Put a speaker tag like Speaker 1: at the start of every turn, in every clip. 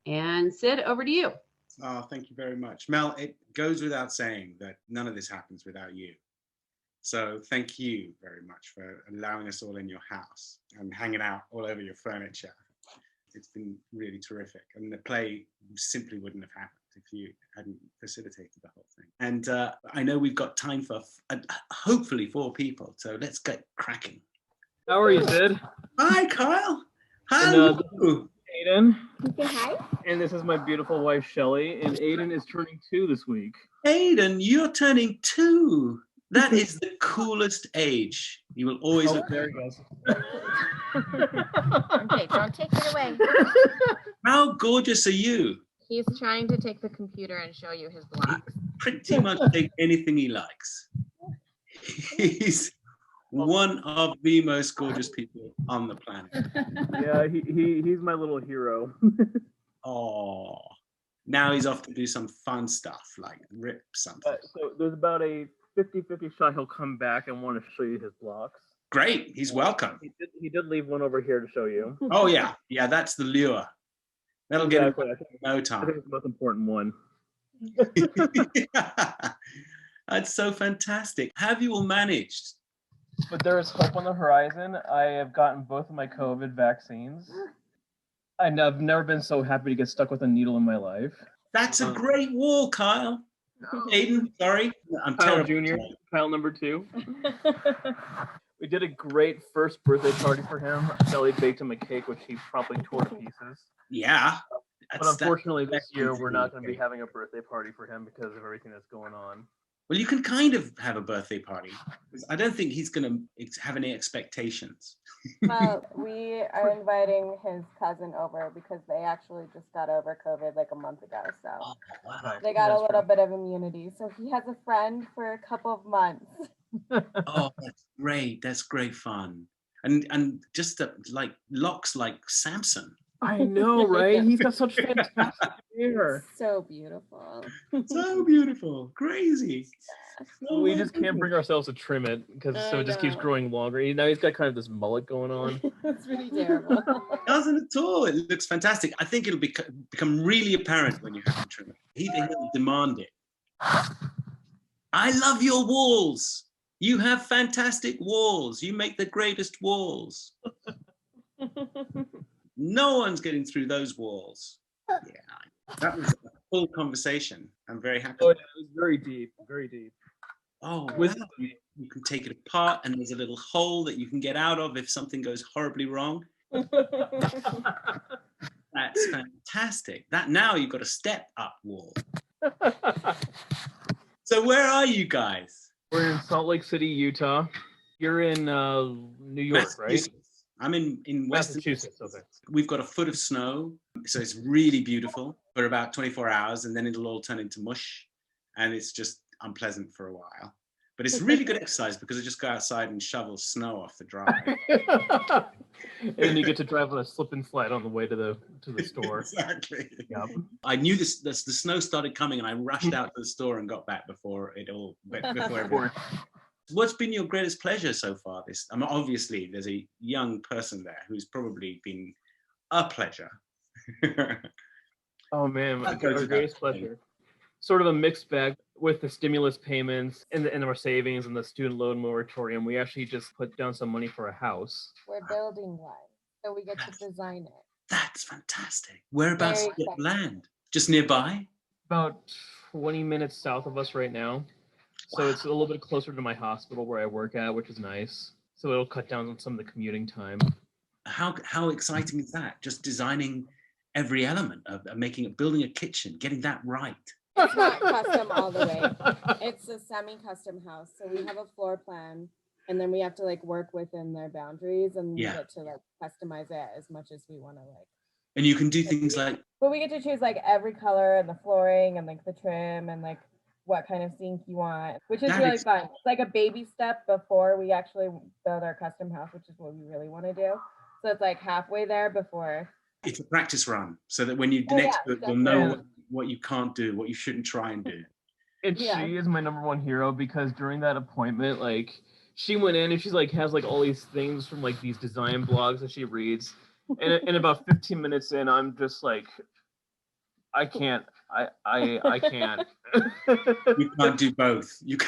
Speaker 1: And Sid, over to you.
Speaker 2: Oh, thank you very much. Mel, it goes without saying that none of this happens without you. So thank you very much for allowing us all in your house and hanging out all over your furniture. It's been really terrific. And the play simply wouldn't have happened if you hadn't facilitated the whole thing. And I know we've got time for hopefully 4 people. So let's get cracking.
Speaker 3: How are you, Sid?
Speaker 2: Hi, Kyle. Hello.
Speaker 3: Aiden.
Speaker 4: Say hi.
Speaker 3: And this is my beautiful wife, Shelly. And Aiden is turning 2 this week.
Speaker 2: Aiden, you're turning 2. That is the coolest age. You will always look.
Speaker 3: There he goes.
Speaker 4: Okay, don't take it away.
Speaker 2: How gorgeous are you?
Speaker 4: He's trying to take the computer and show you his blocks.
Speaker 2: Pretty much take anything he likes. He's one of the most gorgeous people on the planet.
Speaker 3: Yeah, he's my little hero.
Speaker 2: Oh, now he's off to do some fun stuff like rip something.
Speaker 3: So there's about a 50-50 shot he'll come back and want to show you his blocks.
Speaker 2: Great, he's welcome.
Speaker 3: He did leave one over here to show you.
Speaker 2: Oh yeah, that's the lure. That'll get him in no time.
Speaker 3: I think it's the most important one.
Speaker 2: That's so fantastic. Have you all managed?
Speaker 3: But there is hope on the horizon. I have gotten both of my COVID vaccines. I've never been so happy to get stuck with a needle in my life.
Speaker 2: That's a great wall, Kyle. Aiden, sorry. I'm
Speaker 3: Kyle
Speaker 2: terrible.
Speaker 3: Jr., Kyle number 2. We did a great first birthday party for him. Shelly baked him a cake, which he probably tore to pieces.
Speaker 2: Yeah.
Speaker 3: But unfortunately, this year, we're not going to be having a birthday party for him because of everything that's going on.
Speaker 2: Well, you can kind of have a birthday party. I don't think he's going to have any expectations.
Speaker 5: Well, we are inviting his cousin over because they actually just got over COVID like a month ago. So they got a little bit of immunity. So he has a friend for a couple of months.
Speaker 2: Oh, that's great. That's great fun. And just like locks like Samson.
Speaker 3: I know, right? He's got such fantastic hair.
Speaker 5: So beautiful.
Speaker 2: So beautiful. Crazy.
Speaker 3: So we just can't bring ourselves to trim it because so it just keeps growing longer. Now he's got kind of this mullet going on.
Speaker 5: It's really terrible.
Speaker 2: It doesn't at all. It looks fantastic. I think it'll become really apparent when you have to trim it. He'll demand it. I love your walls. You have fantastic walls. You make the greatest walls. No one's getting through those walls. Yeah, that was a full conversation. I'm very happy.
Speaker 3: Oh, it was very deep, very deep.
Speaker 2: Oh, wow. You can take it apart and there's a little hole that you can get out of if something goes horribly wrong. That's fantastic. That now you've got a step up wall. So where are you guys?
Speaker 3: We're in Salt Lake City, Utah. You're in New York, right?
Speaker 2: I'm in Western
Speaker 3: Massachusetts. Okay.
Speaker 2: We've got a foot of snow, so it's really beautiful for about 24 hours, and then it'll all turn into mush, and it's just unpleasant for a while. But it's really good exercise because I just go outside and shovel snow off the drive.
Speaker 3: And then you get to drive on a slip and slide on the way to the store.
Speaker 2: Exactly.
Speaker 3: Yep.
Speaker 2: I knew the snow started coming, and I rushed out to the store and got back before everyone. What's been your greatest pleasure so far? Obviously, there's a young person there who's probably been a pleasure.
Speaker 3: Oh man, our greatest pleasure. Sort of a mixed bag with the stimulus payments and our savings and the student loan moratorium. We actually just put down some money for a house.
Speaker 5: We're building one, so we get to design it.
Speaker 2: That's fantastic. Whereabouts do you get land? Just nearby?
Speaker 3: About 20 minutes south of us right now. So it's a little bit closer to my hospital where I work at, which is nice. So it'll cut down on some of the commuting time.
Speaker 2: How exciting is that? Just designing every element of building a kitchen, getting that right.
Speaker 5: It's not custom all the way. It's a semi-custom house. So we have a floor plan, and then we have to like work within their boundaries, and we get to like customize it as much as we want to like.
Speaker 2: And you can do things like.
Speaker 5: But we get to choose like every color and the flooring and like the trim and like what kind of sink you want, which is really fun. It's like a baby step before we actually build our custom house, which is what we really want to do. So it's like halfway there before.
Speaker 2: It's a practice run, so that when you next do it, you'll know what you can't do, what you shouldn't try and do.
Speaker 3: And she is my number one hero because during that appointment, like she went in and she's like has like all these things from like these design blogs that she reads, and about 15 minutes in, I'm just like I can't. I can't.
Speaker 2: You can't do both. You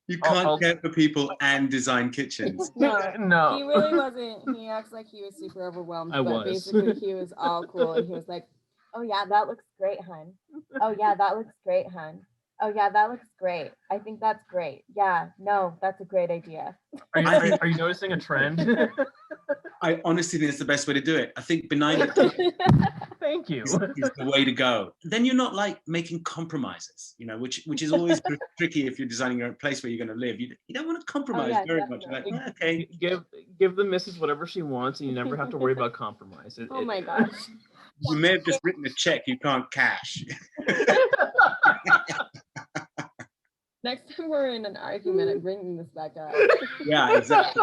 Speaker 2: you can't care for people and design kitchens.
Speaker 5: No,
Speaker 3: No.
Speaker 5: he really wasn't. He acts like he was super overwhelmed,
Speaker 3: I
Speaker 5: but
Speaker 3: was.
Speaker 5: basically he was all cool, and he was like, "Oh yeah, that looks great, hun. Oh yeah, that looks great, hun. Oh yeah, that looks great. I think that's great. Yeah, no, that's a great idea."
Speaker 3: Are you noticing a trend?
Speaker 2: I honestly think it's the best way to do it. I think benign
Speaker 3: Thank you.
Speaker 2: is the way to go. Then you're not like making compromises, which is always tricky if you're designing a place where you're going to live. You don't want to compromise very much. You're like, well, okay.
Speaker 3: Give the missus whatever she wants, and you never have to worry about compromise.
Speaker 5: Oh my gosh.
Speaker 2: You may have just written a check you can't cash.
Speaker 5: Next time we're in an argument, I'm bringing this back up.
Speaker 2: Yeah, exactly.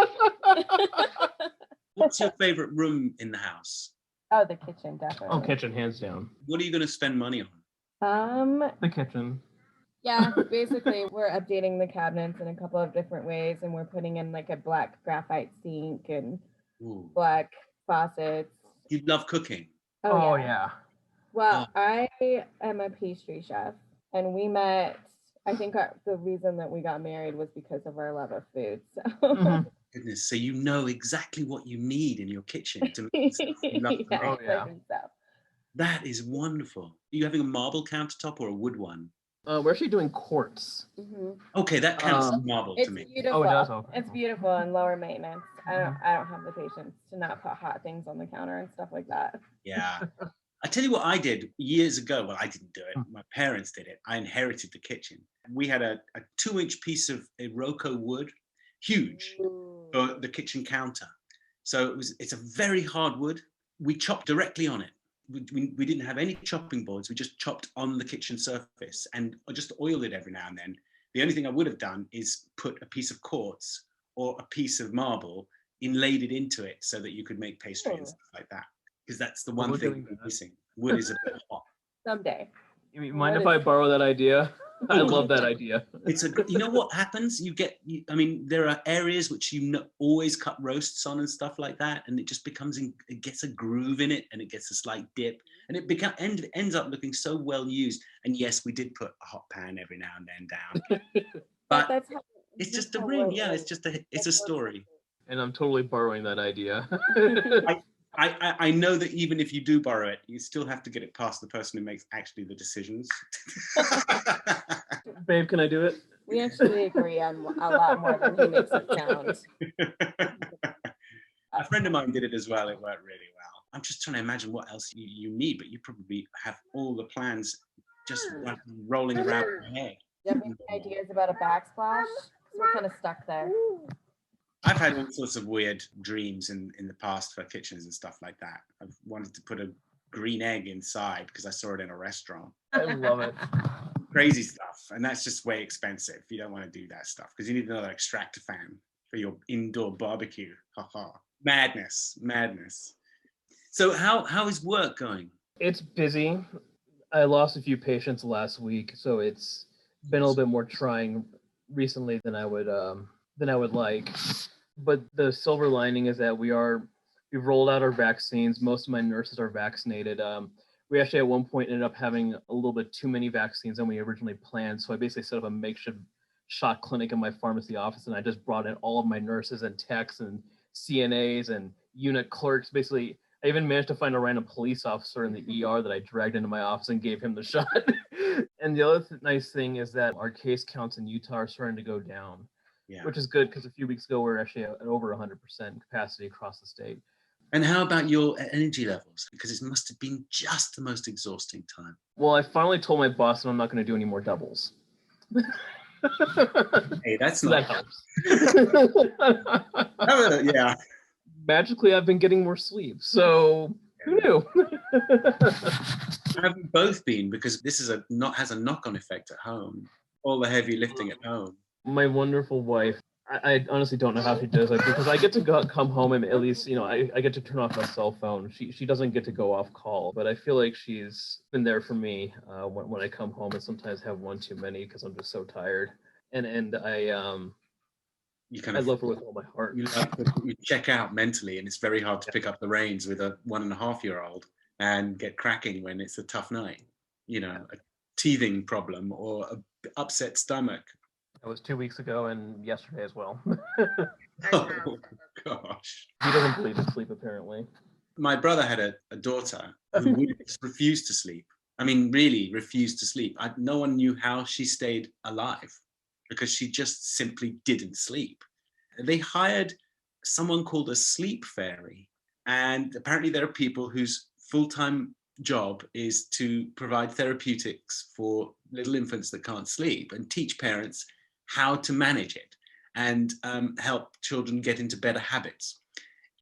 Speaker 2: What's your favorite room in the house?
Speaker 5: Oh, the kitchen, definitely.
Speaker 3: Oh, kitchen, hands down.
Speaker 2: What are you going to spend money on?
Speaker 3: The kitchen.
Speaker 5: Yeah, basically we're updating the cabinets in a couple of different ways, and we're putting in like a black graphite sink and black faucets.
Speaker 2: You love cooking?
Speaker 3: Oh yeah.
Speaker 5: Well, I am a pastry chef, and we met. I think the reason that we got married was because of our love of food. So.
Speaker 2: Goodness, so you know exactly what you need in your kitchen to make stuff you love.
Speaker 5: I think so.
Speaker 2: That is wonderful. Are you having a marble countertop or a wood one?
Speaker 3: We're actually doing quartz.
Speaker 2: Okay, that counts as marble to me.
Speaker 5: Beautiful.
Speaker 3: Oh, it does. Okay.
Speaker 5: It's beautiful and lower maintenance. I don't have the patience to not put hot things on the counter and stuff like that.
Speaker 2: Yeah. I tell you what I did years ago. Well, I didn't do it. My parents did it. I inherited the kitchen. We had a 2-inch piece of Iroko wood, huge, for the kitchen counter. So it's a very hard wood. We chopped directly on it. We didn't have any chopping boards. We just chopped on the kitchen surface and just oiled it every now and then. The only thing I would have done is put a piece of quartz or a piece of marble, inlaid it into it so that you could make pastry and stuff like that. Because that's the one thing we're missing. Wood is a bit hot.
Speaker 5: Someday.
Speaker 3: You mind if I borrow that idea? I love that idea.
Speaker 2: You know what happens? There are areas which always cut roasts on and stuff like that, and it just it gets a groove in it, and it gets a slight dip, and it ends up looking so well used. And yes, we did put a hot pan every now and then down, but it's just a ring. Yeah, it's a story.
Speaker 3: And I'm totally borrowing that idea.
Speaker 2: I know that even if you do borrow it, you still have to get it past the person who makes actually the decisions.
Speaker 3: Babe, can I do it?
Speaker 5: We actually agree on a lot more than he makes it sound.
Speaker 2: A friend of mine did it as well. It worked really well. I'm just trying to imagine what else you need, but you probably have all the plans just rolling around in your head.
Speaker 5: Do you have any ideas about a backsplash? We're kind of stuck there.
Speaker 2: I've had all sorts of weird dreams in the past for kitchens and stuff like that. I've wanted to put a green egg inside because I saw it in a restaurant.
Speaker 3: I love it.
Speaker 2: Crazy stuff. And that's just way expensive. You don't want to do that stuff because you need another extractor fan for your indoor barbecue. Madness. So how is work going?
Speaker 3: It's busy. I lost a few patients last week, so it's been a little bit more trying recently than I would like. But the silver lining is that we've rolled out our vaccines. Most of my nurses are vaccinated. We actually at one point ended up having a little bit too many vaccines than we originally planned. So I basically set up a makeshift shot clinic in my pharmacy office, and I just brought in all of my nurses and techs and CNAs and unit clerks. Basically, I even managed to find a random police officer in the ER that I dragged into my office and gave him the shot. And the other nice thing is that our case counts in Utah are starting to go down. Yeah. Which is good because a few weeks ago we were actually at over 100% capacity across the state.
Speaker 2: And how about your energy levels? Because it must have been just the most exhausting time.
Speaker 3: Well, I finally told my boss that I'm not going to do any more doubles.
Speaker 2: Hey, that
Speaker 3: helps.
Speaker 2: Yeah.
Speaker 3: Magically, I've been getting more sleep. So who knew?
Speaker 2: Have you both been? Because this has a knock-on effect at home. All the heavy lifting at home.
Speaker 3: My wonderful wife, I honestly don't know how she does it because I get to come home and at least, I get to turn off my cell phone. She doesn't get to go off call, but I feel like she's been there for me when I come home and sometimes have one too many because I'm just so tired. And I love her with all my heart.
Speaker 2: You check out mentally, and it's very hard to pick up the reins with a 1.5-year-old. and get cracking when it's a tough night, you know, a teething problem or a upset stomach.
Speaker 3: That was 2 weeks ago and yesterday as well.
Speaker 2: Oh gosh.
Speaker 3: He doesn't believe in sleep, apparently.
Speaker 2: My brother had a daughter who would refuse to sleep. I mean, really refused to sleep. No one knew how she stayed alive because she just simply didn't sleep. They hired someone called a sleep fairy. And apparently there are people whose full-time job is to provide therapeutics for little infants that can't sleep and teach parents how to manage it and help children get into better habits.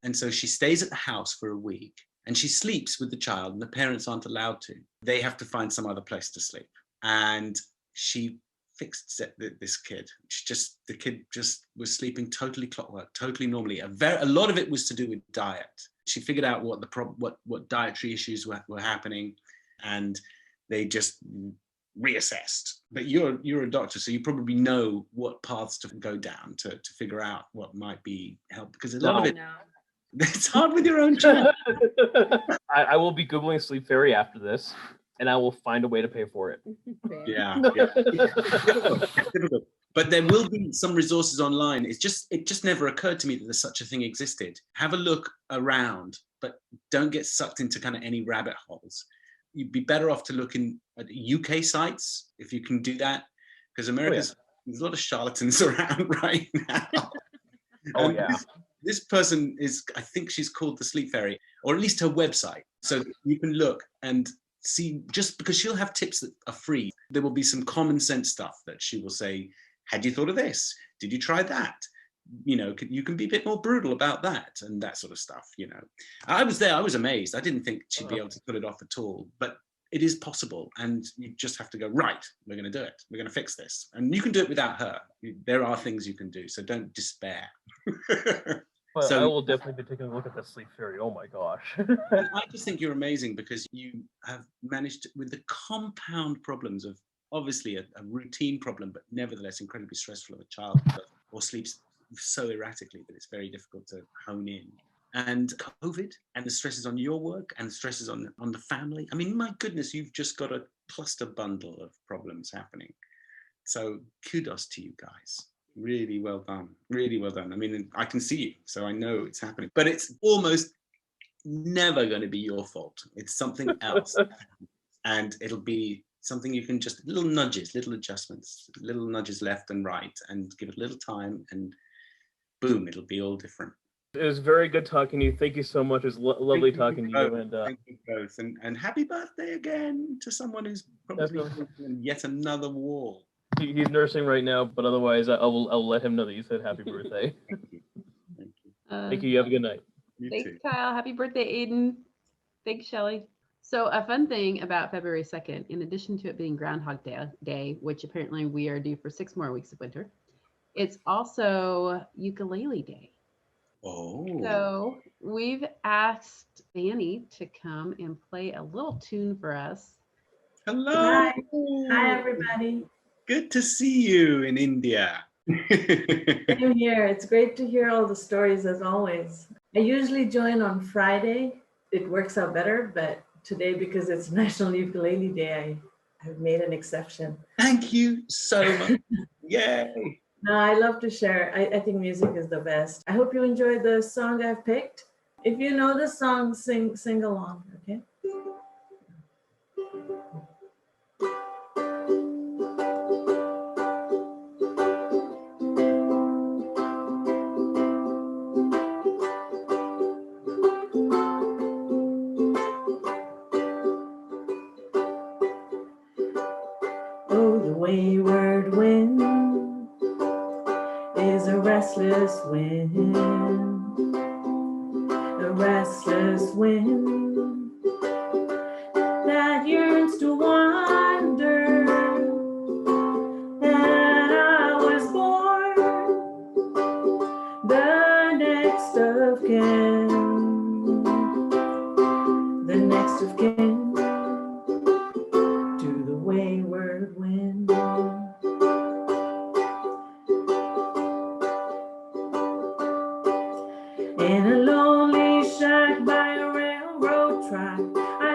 Speaker 2: And so she stays at the house for a week and she sleeps with the child and the parents aren't allowed to. They have to find some other place to sleep. And she fixed this kid. The kid just was sleeping totally clockwork, totally normally. A lot of it was to do with diet. She figured out what dietary issues were happening, and they just reassessed. But you're a doctor, so you probably know what paths to go down to figure out what might be help, because a lot of it, it's hard with your own child.
Speaker 3: I will be Googling sleep fairy after this, and I will find a way to pay for it.
Speaker 2: Yeah. Difficult. But there will be some resources online. It just never occurred to me that there's such a thing existed. Have a look around, but don't get sucked into kind of any rabbit holes. You'd be better off to look at UK sites if you can do that, because there's a lot of charlatans around right now.
Speaker 3: Oh yeah.
Speaker 2: This person is, I think she's called the Sleep Fairy, or at least her website, so that you can look and see, just because she'll have tips that are free. There will be some common sense stuff that she will say, had you thought of this? Did you try that? You know, you can be a bit more brutal about that and that sort of stuff, you know. I was there, I was amazed. I didn't think she'd be able to put it off at all, but it is possible. And you just have to go, right, we're going to do it. We're going to fix this. And you can do it without her. There are things you can do, so don't despair.
Speaker 3: Well,
Speaker 2: So,
Speaker 3: I will definitely be taking a look at the sleep fairy. Oh my gosh.
Speaker 2: I just think you're amazing because you have managed with the compound problems of obviously a routine problem, but nevertheless incredibly stressful of a child or sleeps so erratically that it's very difficult to hone in. And COVID and the stresses on your work and the stresses on the family. I mean, my goodness, you've just got a cluster bundle of problems happening. So kudos to you guys. Really well done. Really well done. I mean, I can see you, so I know it's happening. But it's almost never going to be your fault. It's something else. And it'll be something you can just, little nudges, little adjustments, little nudges left and right, and give it a little time, and boom, it'll be all different.
Speaker 3: It was very good talking to you. Thank you so much. It was lovely talking to you. And
Speaker 2: thank you both. And happy birthday again to someone who's probably in yet another wall.
Speaker 3: He's nursing right now, but otherwise I'll let him know that you said happy birthday.
Speaker 2: Thank you. Thank you.
Speaker 3: Thank you. You have a good night.
Speaker 2: You
Speaker 1: Thanks,
Speaker 2: too.
Speaker 1: Kyle. Happy birthday, Aiden. Thanks, Shelly. So a fun thing about February 2nd, in addition to it being Groundhog Day, which apparently we are due for 6 more weeks of winter, it's also Ukulele Day.
Speaker 2: Oh.
Speaker 1: So we've asked Fanny to come and play a little tune for us.
Speaker 2: Hello.
Speaker 6: Hi. Hi, everybody.
Speaker 2: Good to see you in India.
Speaker 6: Same here. It's great to hear all the stories as always. I usually join on Friday. It works out better, but today, because it's National Ukulele Day, I've made an exception.
Speaker 2: Thank you so much. Yay.
Speaker 6: No, I love to share. I think music is the best. I hope you enjoy the song I've picked. If you know the song, sing along, okay? Oh, the wayward wind is a restless wind, a restless wind that yearns to wander. That I was born the next of kin, the next of kin to the wayward wind. In a lonely shack by a railroad track, I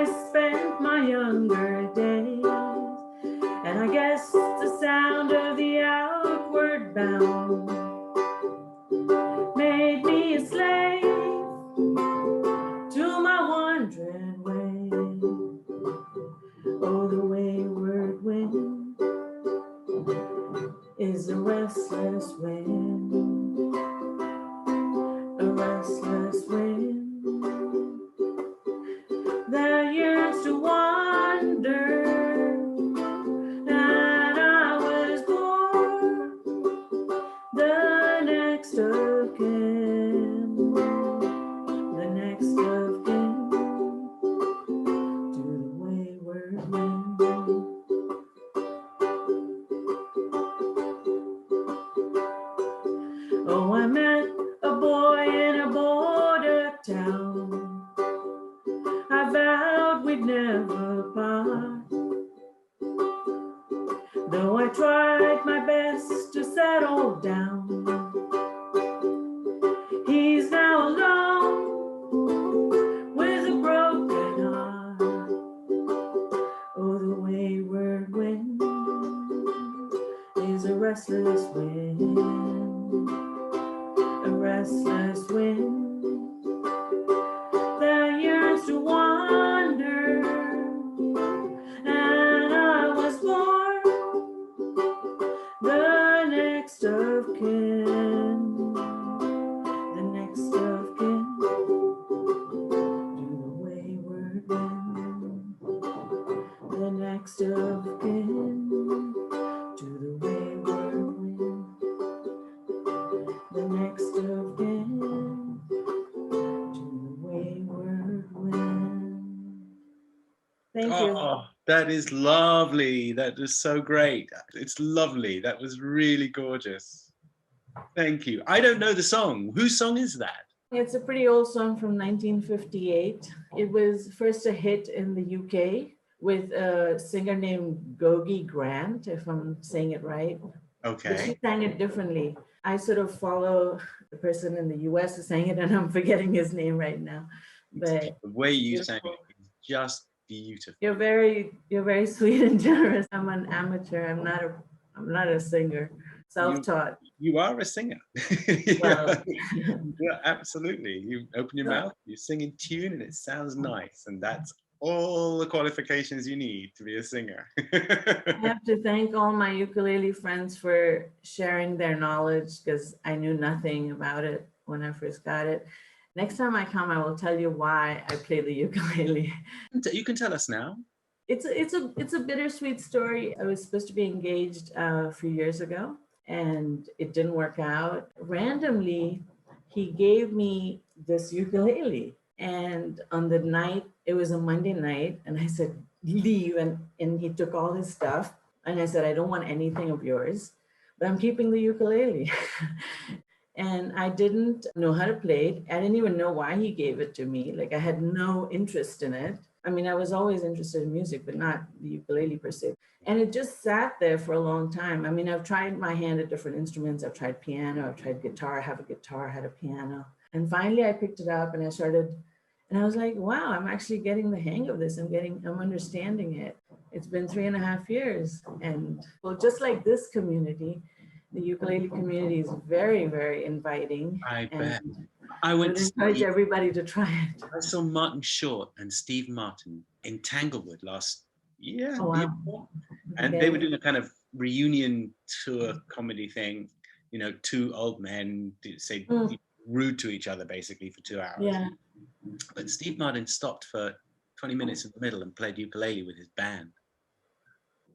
Speaker 6: we'd never part. Though I tried my best to settle down, he's now alone with a broken heart. Oh, the wayward wind is a restless wind, a restless wind that yearns to wander. And I was born the next of kin, the next of kin to the wayward wind, the next of kin to the wayward wind, the next of kin to the wayward wind. Thank you.
Speaker 2: Oh, that is lovely. That is so great. It's lovely. That was really gorgeous. Thank you. I don't know the song. Whose song is that?
Speaker 6: It's a pretty old song from 1958. It was first a hit in the UK with a singer named Gogi Grant, if I'm saying it right. But
Speaker 2: Okay.
Speaker 6: she sang it differently. I sort of follow the person in the US who sang it, and I'm forgetting his name right now. But
Speaker 2: The way you sang
Speaker 6: beautiful.
Speaker 2: it is just beautiful.
Speaker 6: You're very sweet and generous. I'm an amateur. I'm not a singer. Self-taught.
Speaker 2: You are a singer.
Speaker 6: Well,
Speaker 2: Yeah, absolutely. You open your mouth, you sing in tune, and it sounds nice. And that's all the qualifications you need to be a singer.
Speaker 6: I have to thank all my ukulele friends for sharing their knowledge, because I knew nothing about it when I first got it. Next time I come, I will tell you why I play the ukulele.
Speaker 2: You can tell us now.
Speaker 6: It's a bittersweet story. I was supposed to be engaged a few years ago, and it didn't work out. Randomly, he gave me this ukulele, and on the night, it was a Monday night, and I said, leave, and he took all his stuff, and I said, I don't want anything of yours, but I'm keeping the ukulele. And I didn't know how to play it. I didn't even know why he gave it to me. Like, I had no interest in it. I mean, I was always interested in music, but not the ukulele per se. And it just sat there for a long time. I mean, I've tried my hand at different instruments. I've tried piano, I've tried guitar, I have a guitar, I had a piano. And finally I picked it up and I started, and I was like, wow, I'm actually getting the hang of this. I'm understanding it. It's been 3.5 years. And well, just like this community, the ukulele community is very, very inviting.
Speaker 2: I
Speaker 6: and
Speaker 2: bet.
Speaker 6: I would encourage everybody to try it.
Speaker 2: I saw Martin Short and Steve Martin in Tanglewood last year.
Speaker 6: Oh,
Speaker 2: the year
Speaker 6: wow.
Speaker 2: before. And they were doing a kind of reunion tour comedy thing. You know, two old men say rude to each other basically for 2 hours.
Speaker 6: Yeah.
Speaker 2: But Steve Martin stopped for 20 minutes in the middle and played ukulele with his band.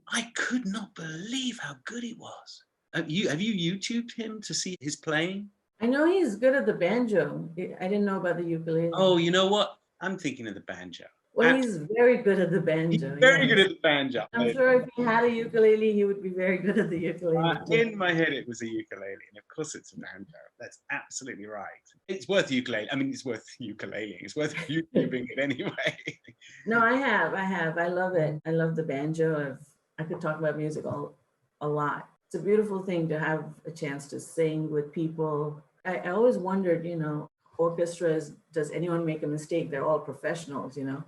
Speaker 2: I could not believe how good he was. Have you YouTubed him to see his playing?
Speaker 6: I know he's good at the banjo. I didn't know about the ukulele.
Speaker 2: Oh, you know what? I'm thinking of the banjo.
Speaker 6: Well, he's very good at the banjo.
Speaker 2: He's very good at the banjo.
Speaker 6: I'm sure if he had a ukulele, he would be very good at the ukulele.
Speaker 2: In my head, it was a ukulele, and of course it's a banjo. That's absolutely right. It's worth ukulele. I mean, it's worth ukuleleing. It's worth YouTubing it anyway.
Speaker 6: No, I have. I love it. I love the banjo. I could talk about music a lot. It's a beautiful thing to have a chance to sing with people. I always wondered, you know, orchestras, does anyone make a mistake? They're all professionals, you know.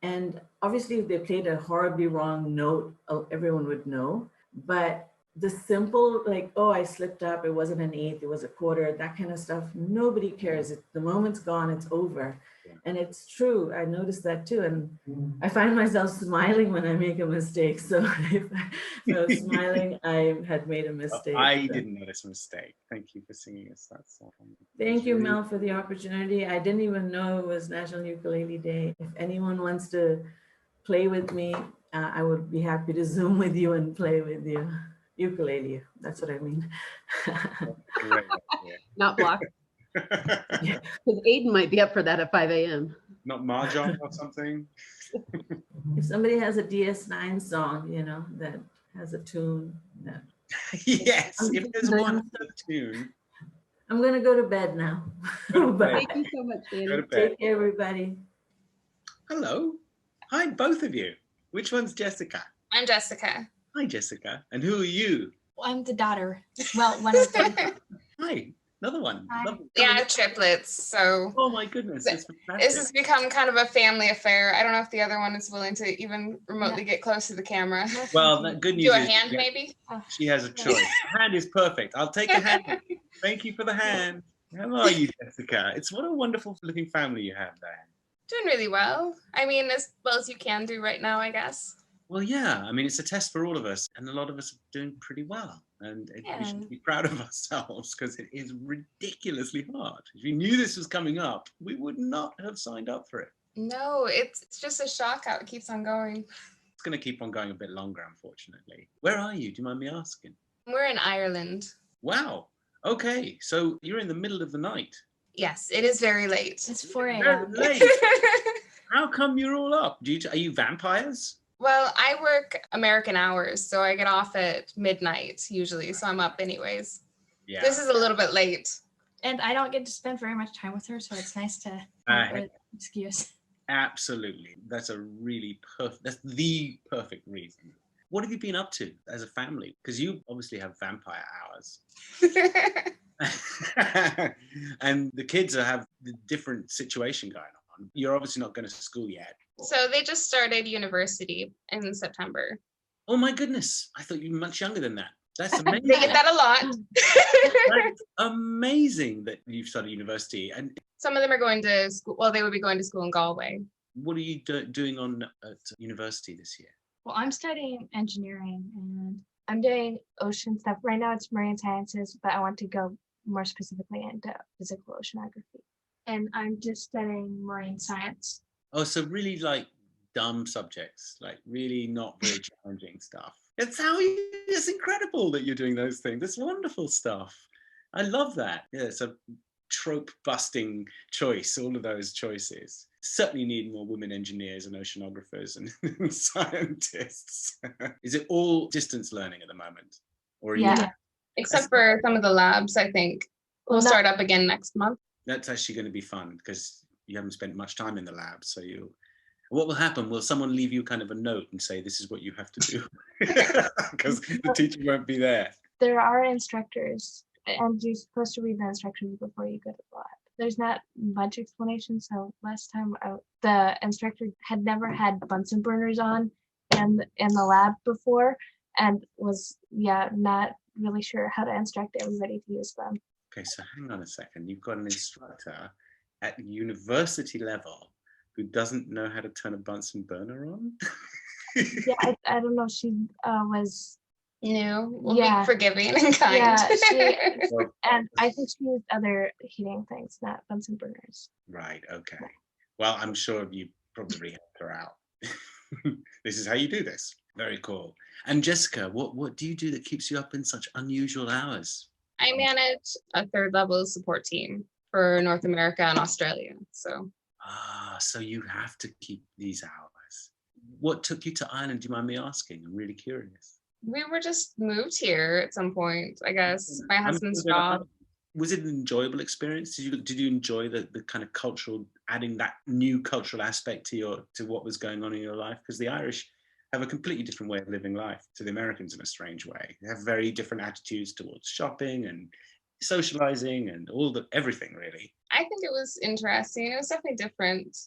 Speaker 6: And obviously if they played a horribly wrong note, everyone would know. But the simple, like, oh, I slipped up, it wasn't an eighth, it was a quarter, that kind of stuff, nobody cares. The moment's gone, it's over. And it's true, I noticed that too. And I find myself smiling when I make a mistake. So if I was smiling, I had made a mistake.
Speaker 2: I didn't notice a mistake. Thank you for singing us that song.
Speaker 6: Thank you, Mel, for the opportunity. I didn't even know it was National Ukulele Day. If anyone wants to play with me, I would be happy to Zoom with you and play with you. Ukulele, that's what I mean.
Speaker 1: Not block. Because Aiden might be up for that at 5 a.m.
Speaker 2: Not mahjong or something.
Speaker 6: If somebody has a DS9 song, you know, that has a tune.
Speaker 2: Yes, if there's one tune.
Speaker 6: I'm going to go to bed now.
Speaker 1: Thank you so much, Danny.
Speaker 2: Go to bed.
Speaker 6: Take care, everybody.
Speaker 2: Hello. Hi, both of you. Which one's Jessica?
Speaker 7: I'm Jessica.
Speaker 2: Hi, Jessica. And who are you?
Speaker 8: Well, I'm the daughter. Well, one of them.
Speaker 2: Hi, another one.
Speaker 8: Hi.
Speaker 2: Lovely.
Speaker 7: Yeah, I have triplets. So
Speaker 2: Oh my goodness, that's
Speaker 7: this
Speaker 2: fantastic.
Speaker 7: has become kind of a family affair. I don't know if the other one is willing to even remotely get close to the camera.
Speaker 2: Well, the good news
Speaker 7: Do a
Speaker 2: is
Speaker 7: hand, maybe?
Speaker 2: she has a choice. Hand is perfect. I'll take a hand. Thank you for the hand. How are you, Jessica? It's what a wonderful looking family you have there.
Speaker 7: Doing really well. I mean, as well as you can do right now, I guess.
Speaker 2: Well, yeah, I mean, it's a test for all of us, and a lot of us are doing pretty well. And we
Speaker 7: Yeah.
Speaker 2: should be proud of ourselves because it is ridiculously hard. If we knew this was coming up, we would not have signed up for it.
Speaker 7: No, it's just a shock how it keeps on going.
Speaker 2: It's going to keep on going a bit longer, unfortunately. Where are you? Do you mind me asking?
Speaker 7: We're in Ireland.
Speaker 2: Wow. Okay, so you're in the middle of the night.
Speaker 7: Yes, it is very late.
Speaker 8: It's 4
Speaker 2: Very
Speaker 8: a.m.
Speaker 2: late. How come you're all up? Are you vampires?
Speaker 7: Well, I work American hours, so I get off at midnight usually, so I'm up anyways.
Speaker 2: Yeah.
Speaker 7: This is a little bit late.
Speaker 8: And I don't get to spend very much time with her, so it's nice to have an excuse.
Speaker 2: Absolutely. That's that's the perfect reason. What have you been up to as a family? Because you obviously have vampire hours. And the kids have the different situation going on. You're obviously not going to school yet.
Speaker 7: So they just started university in September.
Speaker 2: Oh my goodness. I thought you were much younger than that. That's amazing.
Speaker 7: They get that a lot.
Speaker 2: That's amazing that you've started university. And
Speaker 7: Some of them are going to school. Well, they would be going to school in Galway.
Speaker 2: what are you doing at university this year?
Speaker 9: Well, I'm studying engineering and I'm doing ocean stuff. Right now it's marine sciences, but I want to go more specifically into physical oceanography. And I'm just studying marine science.
Speaker 2: Oh, so really like dumb subjects, like really not very challenging stuff. It's incredible that you're doing those things. It's wonderful stuff. I love that. Yeah, it's a trope busting choice, all of those choices. Certainly need more women engineers and oceanographers and scientists. Is it all distance learning at the moment? Or are you,
Speaker 7: Except for some of the labs, I think. We'll start up again next month.
Speaker 2: that's actually going to be fun because you haven't spent much time in the lab. So what will happen? Will someone leave you kind of a note and say, this is what you have to do? Because the teacher won't be there.
Speaker 9: There are instructors, and you're supposed to read the instructions before you go to the lab. There's not much explanation. So last time the instructor had never had Bunsen burners on in the lab before and was not really sure how to instruct everybody to use them.
Speaker 2: Okay, so hang on a second. You've got an instructor at university level who doesn't know how to turn a Bunsen burner on?
Speaker 9: I don't know. She was
Speaker 7: New. We'll be forgiving and kind.
Speaker 9: Yeah, and I think she used other heating things, not Bunsen burners.
Speaker 2: Right, okay. Well, I'm sure you probably helped her out. This is how you do this. Very cool. And Jessica, what do you do that keeps you up in such unusual hours?
Speaker 7: I manage a third level support team for North America and Australia.
Speaker 2: So you have to keep these hours. What took you to Ireland? Do you mind me asking? I'm really curious.
Speaker 7: We were just moved here at some point, I guess. My husband's job.
Speaker 2: Was it an enjoyable experience? Did you enjoy the kind of cultural, adding that new cultural aspect to what was going on in your life? Because the Irish have a completely different way of living life to the Americans in a strange way. They have very different attitudes towards shopping and socializing and everything really.
Speaker 7: I think it was interesting. It was definitely different.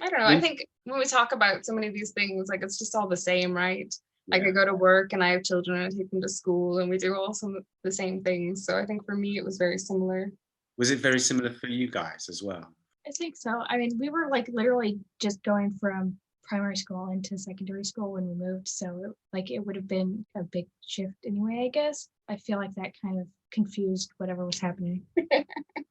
Speaker 7: I don't know. I think when we talk about so many of these things, like it's just all the same, right? Like I go to work and I have children and I take them to school and we do all some of the same things. So I think for me, it was very similar.
Speaker 2: Was it very similar for you guys as well?
Speaker 9: I think so. I mean, we were like literally just going from primary school into secondary school when we moved. So it would have been a big shift anyway, I guess. I feel like that kind of confused whatever was happening.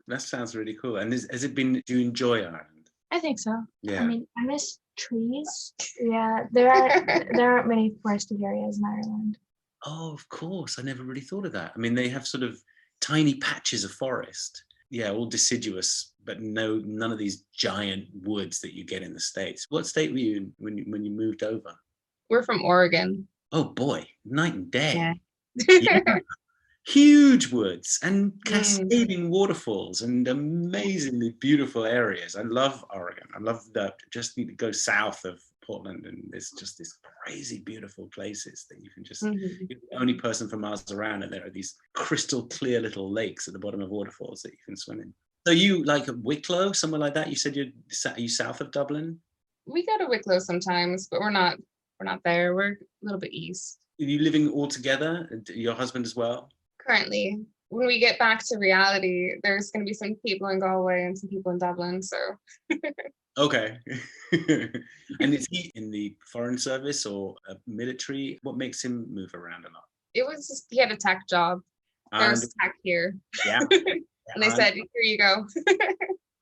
Speaker 2: That sounds really cool. And do you enjoy Ireland?
Speaker 9: I think so.
Speaker 2: Yeah.
Speaker 9: I mean, I miss trees. Yeah, there aren't many forested areas in Ireland.
Speaker 2: Oh, of course. I never really thought of that. I mean, they have sort of tiny patches of forest. Yeah, all deciduous, but none of these giant woods that you get in the States. What state were you in when you moved over?
Speaker 7: We're from Oregon.
Speaker 2: Oh boy, night and day.
Speaker 7: Yeah.
Speaker 2: Yeah. Huge woods and cascading waterfalls and amazingly beautiful areas. I love Oregon. I love that. Just need to go south of Portland, and there's just these crazy beautiful places that you can just,
Speaker 7: Mhm.
Speaker 2: you're the only person for miles around, and there are these crystal clear little lakes at the bottom of waterfalls that you can swim in. So you like at Wicklow, somewhere like that? You said are you south of Dublin?
Speaker 7: We go to Wicklow sometimes, but we're not there. We're a little bit east.
Speaker 2: Are you living all together? Your husband as well?
Speaker 7: Currently, when we get back to reality, there's going to be some people in Galway and some people in Dublin. So
Speaker 2: Okay. And is he in the foreign service or military? What makes him move around a lot?
Speaker 7: it was just, he had a tech job. There was tech here.
Speaker 2: Yeah.
Speaker 7: And they said, here you go.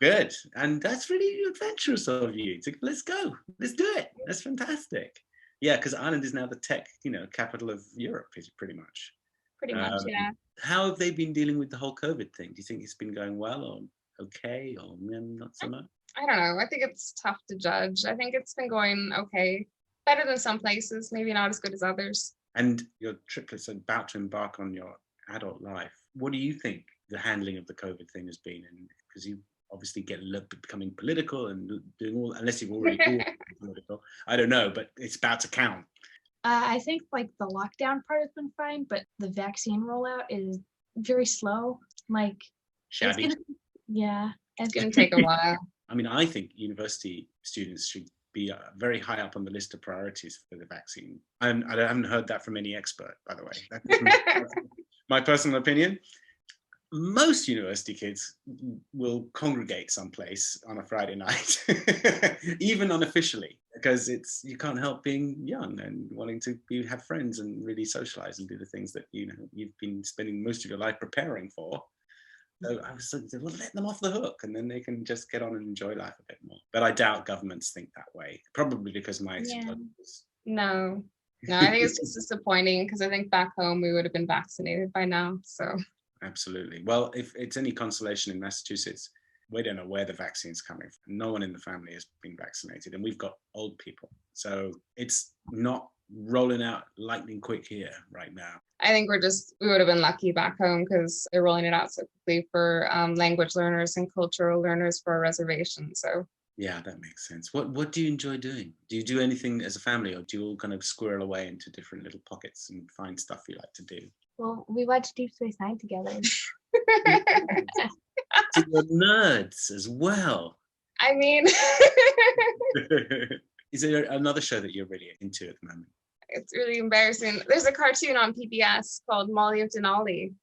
Speaker 2: Good. And that's really adventurous of you. Let's go. Let's do it. That's fantastic. Yeah, because Ireland is now the tech, capital of Europe, is pretty much.
Speaker 7: Pretty much, yeah.
Speaker 2: How have they been dealing with the whole COVID thing? Do you think it's been going well or okay or not so much?
Speaker 7: I don't know. I think it's tough to judge. I think it's been going okay. Better than some places, maybe not as good as others.
Speaker 2: And your triplets are about to embark on your adult life. What do you think the handling of the COVID thing has been? And because you obviously get becoming political and doing all, unless you've already been political, I don't know, but it's about to count.
Speaker 8: I think like the lockdown part has been fine, but the vaccine rollout is very slow. Like,
Speaker 2: Shabby.
Speaker 7: It's going to take a while.
Speaker 2: I mean, I think university students should be very high up on the list of priorities for the vaccine. I haven't heard that from any expert, by the way. That's my personal opinion. Most university kids will congregate someplace on a Friday night, even unofficially, because you can't help being young and wanting to have friends and really socialize and do the things that you've been spending most of your life preparing for. So I was like, well, let them off the hook, and then they can just get on and enjoy life a bit more. But I doubt governments think that way, probably because my experience.
Speaker 7: No, I think it's just disappointing because I think back home we would have been vaccinated by now. So
Speaker 2: absolutely. Well, if it's any consolation in Massachusetts, we don't know where the vaccine's coming from. No one in the family has been vaccinated, and we've got old people, so it's not rolling out lightning quick here right now.
Speaker 7: I think we would have been lucky back home because they're rolling it out so quickly for language learners and cultural learners for a reservation. So
Speaker 2: yeah, that makes sense. What do you enjoy doing? Do you do anything as a family, or do you all kind of squirrel away into different little pockets and find stuff you like to do?
Speaker 9: Well, we watched Deep Space Nine together.
Speaker 2: So you're nerds as well.
Speaker 7: I mean,
Speaker 2: is there another show that you're really into at the moment?
Speaker 7: It's really embarrassing. There's a cartoon on PBS called Molly of Denali.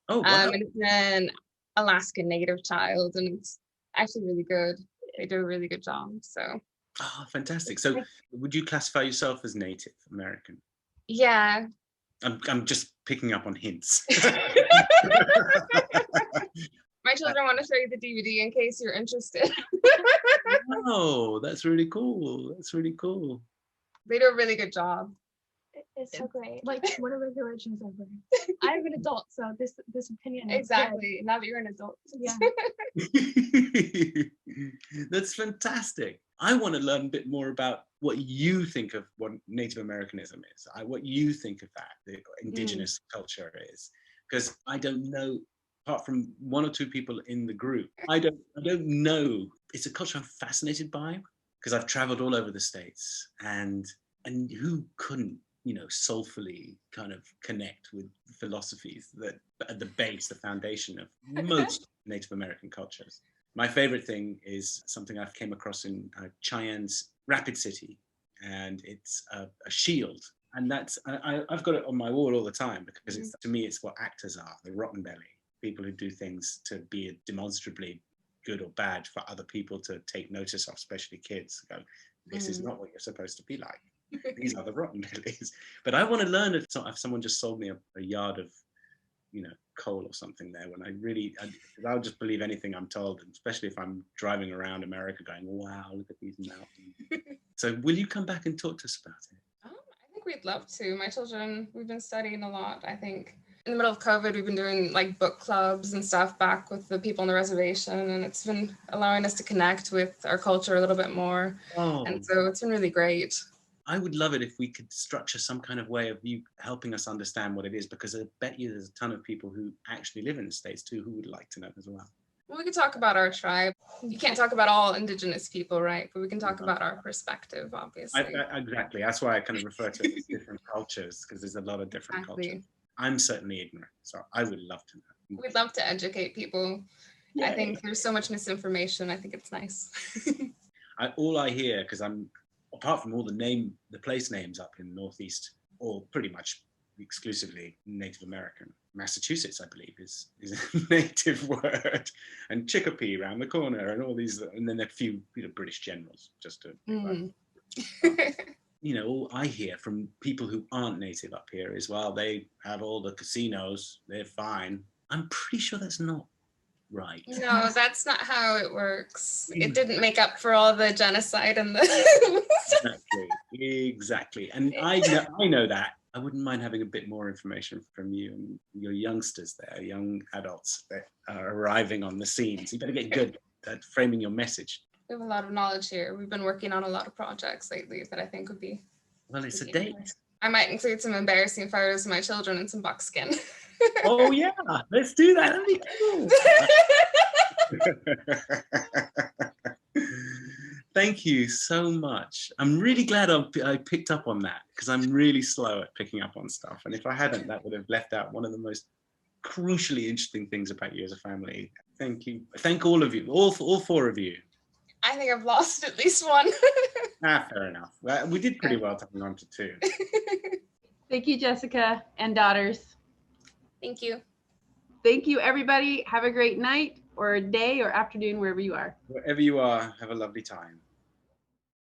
Speaker 2: Oh, wow.
Speaker 7: And it's an Alaskan Native child, and it's actually really good. They do a really good job. So.
Speaker 2: Oh, fantastic. So would you classify yourself as Native American?
Speaker 7: Yeah.
Speaker 2: I'm just picking up on hints.
Speaker 7: My children want to show you the DVD in case you're interested.
Speaker 2: Oh, that's really cool. That's really cool.
Speaker 7: They do a really good job.
Speaker 9: It's so great.
Speaker 8: Like one of the origins of it. I'm an adult, so this opinion is
Speaker 7: exactly. Now that you're an adult.
Speaker 8: Yeah.
Speaker 2: That's fantastic. I want to learn a bit more about what you think of what Native Americanism is, what you think of that, the indigenous culture is, because I don't know, apart from one or two people in the group, I don't know. It's a culture I'm fascinated by because I've traveled all over the States, and who couldn't, soulfully kind of connect with philosophies that at the base, the foundation of most Native American cultures. My favorite thing is something I've came across in Cheyenne's Rapid City, and it's a shield. And I've got it on my wall all the time because to me, it's what actors are, the rotten belly, people who do things to be demonstrably good or bad for other people to take notice of, especially kids. Go, this is not what you're supposed to be like. These are the rotten bellies. But I want to learn if someone just sold me a yard of, coal or something there, when I'll just believe anything I'm told, especially if I'm driving around America going, wow, look at these mountains. So will you come back and talk to us about it?
Speaker 7: I think we'd love to. My children, we've been studying a lot, I think. In the middle of COVID, we've been doing like book clubs and stuff back with the people on the reservation, and it's been allowing us to connect with our culture a little bit more.
Speaker 2: Oh.
Speaker 7: And so it's been really great.
Speaker 2: I would love it if we could structure some kind of way of you helping us understand what it is, because I bet you there's a ton of people who actually live in the States too who would like to know as well.
Speaker 7: We could talk about our tribe. You can't talk about all Indigenous people, right? But we can talk about our perspective, obviously.
Speaker 2: Exactly. That's why I kind of refer to it as different cultures, because there's a lot of different cultures. I'm certainly ignorant, so I would love to know.
Speaker 7: We'd love to educate people. Yay. I think there's so much misinformation. I think it's nice.
Speaker 2: All I hear, because I'm, apart from all the place names up in Northeast, or pretty much exclusively Native American. Massachusetts, I believe, is a native word, and Chicopee around the corner, and all these, and then a few British generals, just to. All I hear from people who aren't native up here is, well, they have all the casinos, they're fine. I'm pretty sure that's not right.
Speaker 7: No, that's not how it works. It didn't make up for all the genocide and the.
Speaker 2: Exactly. And I know that. I wouldn't mind having a bit more information from you and your youngsters there, young adults that are arriving on the scene. So you better get good at framing your message.
Speaker 7: We have a lot of knowledge here. We've been working on a lot of projects lately that I think would be.
Speaker 2: Well, it's a date.
Speaker 7: I might include some embarrassing photos of my children and some buckskin.
Speaker 2: Oh yeah, let's do that. That'd be cool. Thank you so much. I'm really glad I picked up on that, because I'm really slow at picking up on stuff. And if I hadn't, that would have left out one of the most crucially interesting things about you as a family. Thank you. Thank all of you, all four of you.
Speaker 7: I think I've lost at least one.
Speaker 2: Fair enough. Well, we did pretty well to hang on to two.
Speaker 1: Thank you, Jessica and daughters.
Speaker 7: Thank you.
Speaker 1: Thank you, everybody. Have a great night or day or afternoon, wherever you are.
Speaker 2: Wherever you are, have a lovely time.